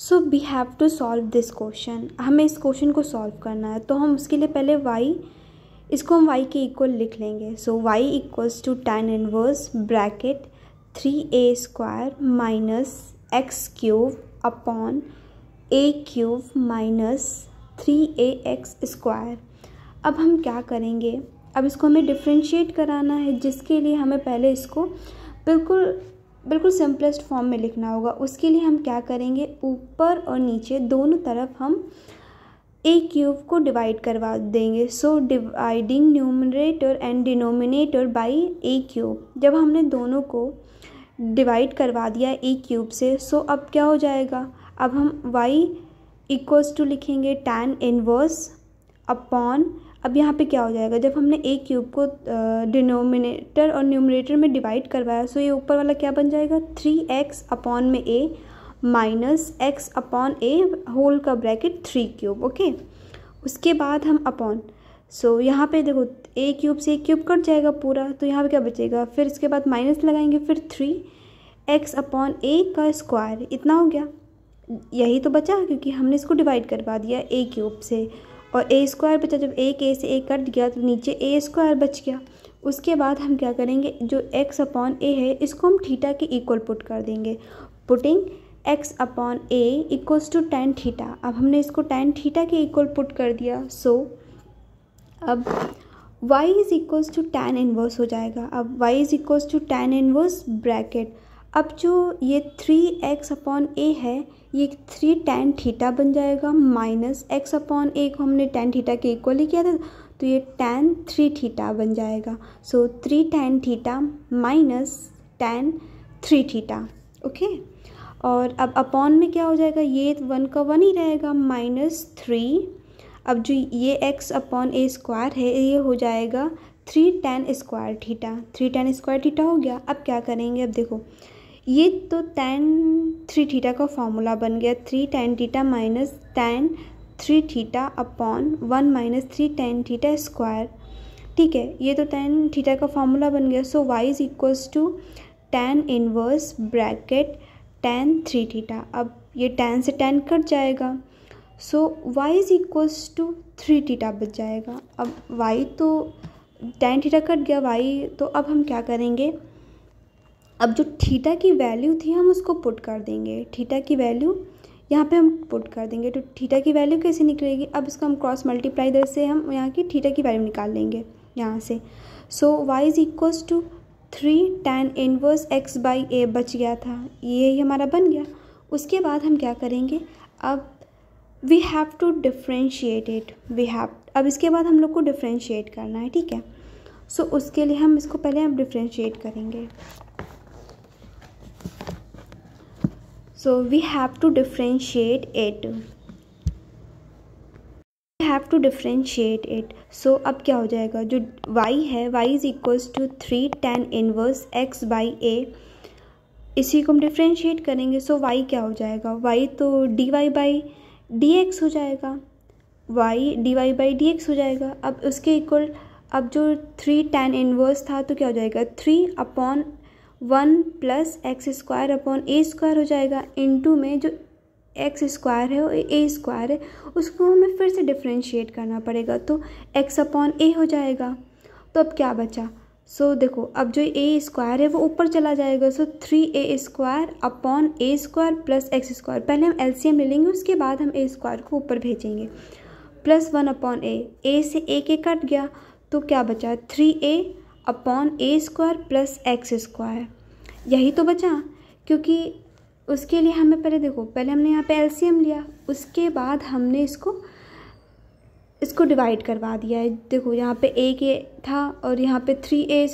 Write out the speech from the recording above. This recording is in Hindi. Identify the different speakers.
Speaker 1: So we have to solve this question. हमें इस क्वेश्चन को सॉल्व करना है, तो हम उसके लिए पहले इसको हम y के इक्वल लिख लेंगे। So y equals to tan inverse bracket 3a² minus X cube upon a cube minus 3ax²। अब हम क्या करेंगे, अब इसको हमें डिफ्रेंशिएट कराना है, जिसके लिए हमें पहले इसको बिल्कुल सिंपलेस्ट फॉर्म में लिखना होगा। उसके लिए हम क्या करेंगे, ऊपर और नीचे दोनों तरफ हम a क्यूब को डिवाइड करवा देंगे। So dividing numerator and denominator by a cube. जब हमने दोनों को डिवाइड करवा दिया a क्यूब से, सो अब क्या हो जाएगा, अब हम y इक्वल्स टू लिखेंगे tan इनवर्स अपॉन, अब यहाँ पे क्या हो जाएगा, जब हमने a क्यूब को डिनोमिनेटर और न्यूमरेटर में डिवाइड करवाया, सो ये ऊपर वाला क्या बन जाएगा 3x अपॉन में a minus x upon a whole का ब्रैकेट 3 क्यूब। ओके, उसके बाद हम अपॉन, सो यहाँ पे देखो a क्यूब से a क्यूब कट जाएगा पूरा, तो यहाँ पे क्या बचेगा, फिर इसके बाद माइनस लगाएंगे, फिर 3x अपॉन a का स्क्वायर, इतना हो गया। यही तो बचा क्योंकि हमने इसको डिवाइड करवा दिया a क्यूब से, और a² बचा। जब एक a से a कट गया तो नीचे a² बच गया। उसके बाद हम क्या करेंगे, जो x अपॉन a है इसको हम थीटा के इक्वल पुट कर देंगे। Putting x upon a equals to tan theta. अब हमने इसको tan थीटा के इक्वल पुट कर दिया। सो अब y is equals to tan inverse हो जाएगा। अब y is equals to tan inverse bracket, अब जो ये 3x अपॉन a है ये 3 tan थीटा बन जाएगा, माइनस x अपॉन a को हमने tan थीटा के इक्वल ही किया था, तो ये tan 3 थीटा बन जाएगा। सो 3 tan theta minus tan 3 theta. Okay, और अब अपॉन में क्या हो जाएगा, ये 1 का 1 ही रहेगा, माइनस 3। अब जो ये x अपॉन a² है ये हो जाएगा 3 tan square theta. 3 tan square theta हो गया। अब क्या करेंगे, अब देखो ये तो tan 3 थीटा का फॉर्मूला बन गया, 3 tan theta minus tan 3 theta upon 1 minus 3 tan theta square. ठीक है, ये तो tan थीटा का फॉर्मूला बन गया। So y is equals to tan inverse bracket tan 3 theta. अब ये tan से tan कट जाएगा, so y is equals to 3 theta बच जाएगा। अब y तो tan थीटा कट गया y, तो अब हम क्या करेंगे, अब जो थीटा की वैल्यू थी हम उसको पुट कर देंगे। थीटा की वैल्यू यहाँ पे हम पुट कर देंगे, तो थीटा की वैल्यू कैसे निकलेगी, अब इसको हम क्रॉस मल्टीप्लाई इधर से हम यहाँ की थीटा की वैल्यू निकाल लेंगे यहाँ से। So y is equals to 3 tan inverse x by a बच गया था, ये हमारा बन गया। उसके बाद हम क्या करेंगे, अब we have to differentiate it, अब इसके बाद हम लोग को डिफ्रेंशिएट करना है। ठीक है, सो उसके लिए हम इसको पहले हम डिफ्रेंशिएट करेंगे। So we have to differentiate it. So अब क्या हो जाएगा, जो y है y is equals to 3 tan inverse x by a, इसी को हम डिफ्रेंशिएट करेंगे। सो y क्या हो जाएगा, y तो dy बाई dx हो जाएगा, y dy बाई dx हो जाएगा। अब उसके इक्वल, अब जो 3 tan इनवर्स था तो क्या हो जाएगा 3 upon 1 plus x² upon a² हो जाएगा, इनटू में जो x² है वो a² है, उसको हमें फिर से डिफ्रेंशिएट करना पड़ेगा, तो x अपॉन a हो जाएगा। तो अब क्या बचा, सो देखो अब जो a² है वो ऊपर चला जाएगा, सो 3a² upon a² plus x²। पहले हम एलसीएम ले लेंगे, उसके बाद हम a² को ऊपर भेजेंगे, प्लस 1 अपॉन a से a कट गया, तो क्या बचा 3a upon a² plus x²। यही तो बचा, क्योंकि उसके लिए हमें पहले देखो, पहले हमने यहाँ पे एलसीएम लिया, उसके बाद हमने इसको डिवाइड करवा दिया है। देखो यहाँ पे a के था और यहाँ पे 3a²